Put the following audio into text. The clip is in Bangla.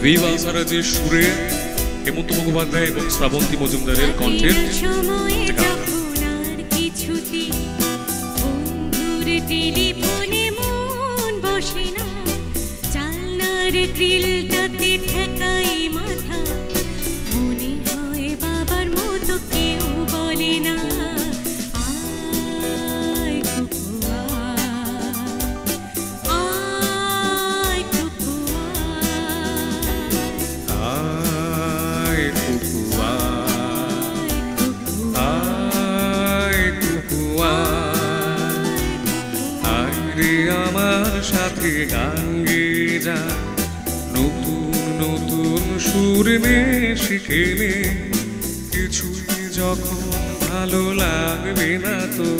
ভিভা সারাজের সুরে হেমন্ত মুখোপাধ্যায় এবং শ্রাবন্তী মজুমদারের কণ্ঠের টেলিফোনে মন বসে না, জানলার গ্রিলটাতে ঠেকাই মাথা, মনে হয় বাবার মতো কেউ বলে না আয় কুকুয়া, আয় কুকুয়া, আয় কুকুয়া, আয় কুকুয়া, আমার সাথে গান গেয়ে যা, নতুন নতুন সুর নে শিখে নে, কিছুই যখন ভালো লাগবে না তো,